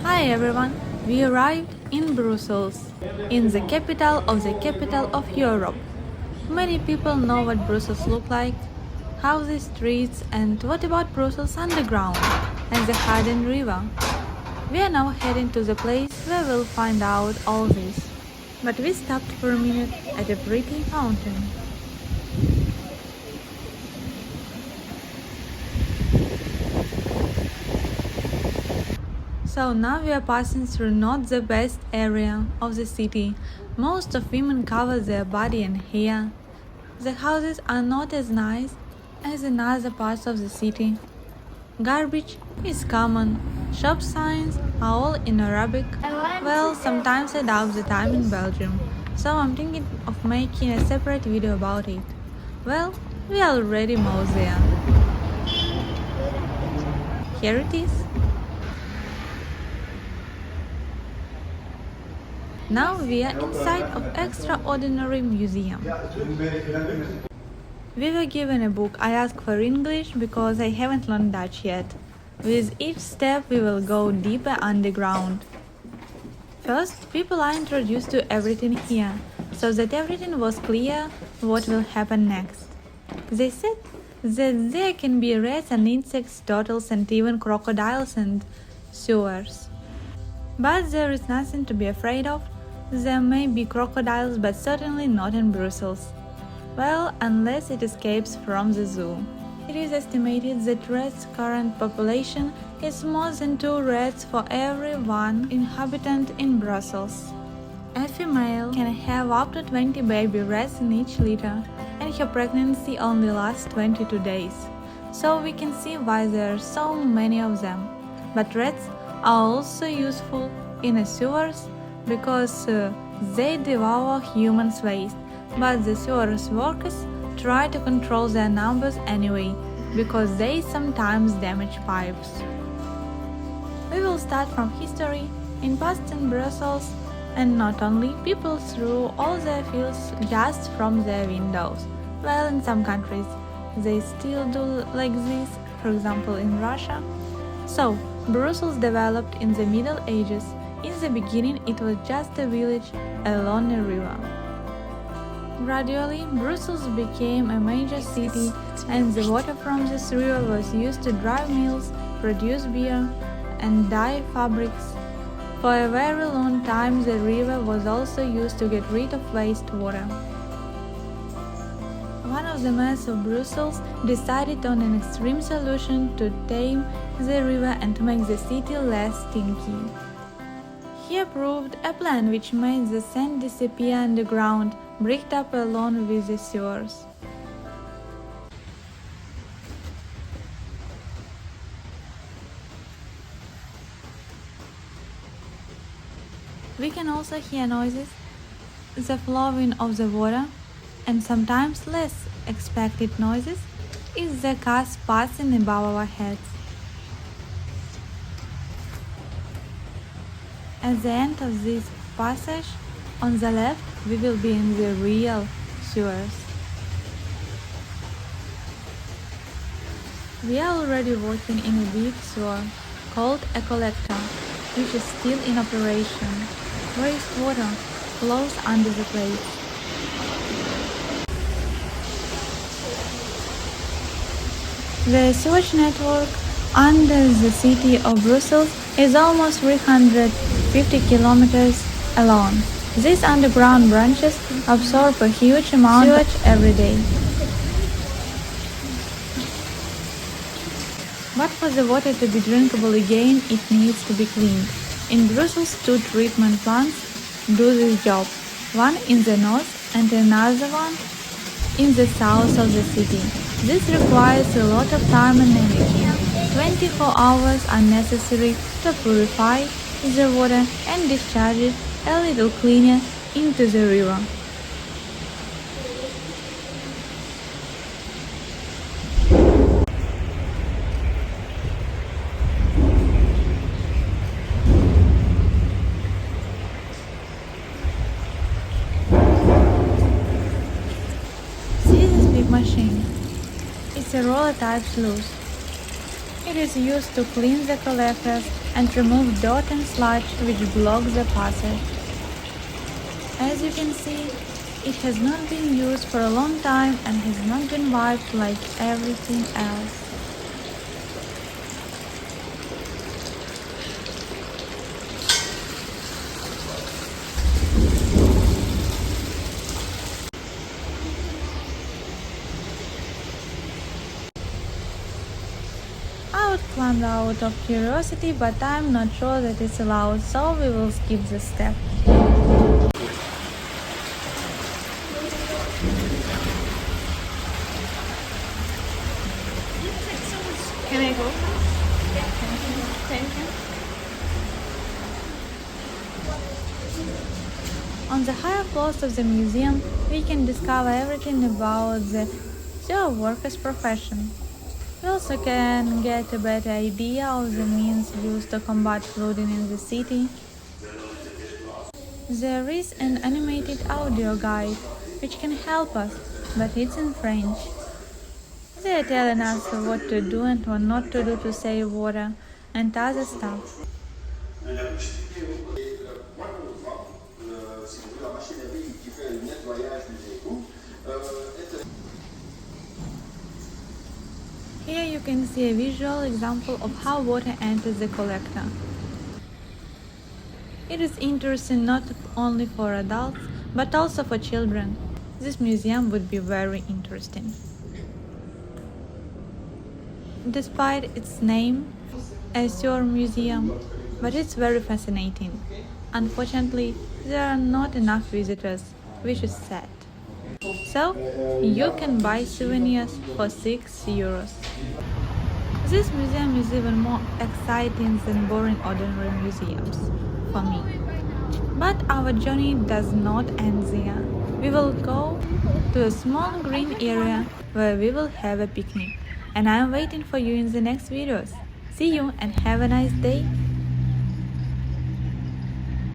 Hi everyone, we arrived in Brussels, in the capital of Europe. Many people know what Brussels looks like, houses, streets, and what about Brussels underground and the Hidden River. We are now heading to the place where we'll find out all this. But we stopped for a minute at a pretty fountain. So now we are passing through not the best area of the city. Most of women cover their body and hair. The houses are not as nice as in other parts of the city. Garbage is common. Shop signs are all in Arabic. Well, sometimes I doubt that I'm in Belgium, so I'm thinking of making a separate video about it. Well, we are already almost there. Here it is. Now we are inside of Extraordinary Museum. We were given a book. I asked for English because I haven't learned Dutch yet. With each step we will go deeper underground. First, people are introduced to everything here, so that everything was clear what will happen next. They said that there can be rats and insects, turtles and even crocodiles and sewers. But there is nothing to be afraid of. There may be crocodiles, but certainly not in Brussels. Well, unless it escapes from the zoo. It is estimated that rats' current population is more than 2 rats for every 1 inhabitant in Brussels. A female can have up to 20 baby rats in each litter, and her pregnancy only lasts 22 days. So we can see why there are so many of them. But rats are also useful in the sewers because they devour humans' waste, but the sewers workers try to control their numbers anyway, because they sometimes damage pipes. We will start from history. In past in Brussels, and not only, people threw all their fields just from their windows. Well, in some countries they still do like this, for example in Russia. So, Brussels developed in the Middle Ages. In the beginning it was just a village along a river. Gradually, Brussels became a major city, and the water from this river was used to drive mills, produce beer, and dye fabrics. For a very long time, the river was also used to get rid of wastewater. One of the mayors of Brussels decided on an extreme solution to tame the river and to make the city less stinky. He approved a plan which made the sand disappear underground, bricked up along with the sewers. We can also hear noises, the flowing of the water, and sometimes less expected noises is the cars passing above our heads. At the end of this passage, on the left, we will be in the real sewers. We are already working in a big sewer called a collector, which is still in operation. Wastewater flows under the plates. The sewage network under the city of Brussels is almost 350 kilometers long. These underground branches absorb a huge amount of sewage every day. But for the water to be drinkable again, it needs to be cleaned. In Brussels, 2 treatment plants do this job, one in the north and another one in the south of the city. This requires a lot of time and energy. 24 hours are necessary to purify the water and discharge it a little cleaner into the river. See this big machine? It's a roller-type sluice. It is used to clean the collectors and remove dirt and sludge which block the passage. As you can see, it has not been used for a long time and has not been wiped like everything else. I would climb out of curiosity, but I'm not sure that it's allowed, so we will skip this step. Can I go? Thank you. On the higher floors of the museum, we can discover everything about the sewer worker's profession. We also can get a better idea of the means used to combat flooding in the city. There is an animated audio guide which can help us, but it's in French. They are telling us what to do and what not to do to save water and other stuff. Here you can see a visual example of how water enters the collector. It is interesting not only for adults, but also for children. This museum would be very interesting. Despite its name, a sewer museum, but it's very fascinating. Unfortunately, there are not enough visitors, which is sad. So, you can buy souvenirs for €6. This museum is even more exciting than boring ordinary museums, for me. But our journey does not end there. We will go to a small green area where we will have a picnic. And I am waiting for you in the next videos. See you and have a nice day!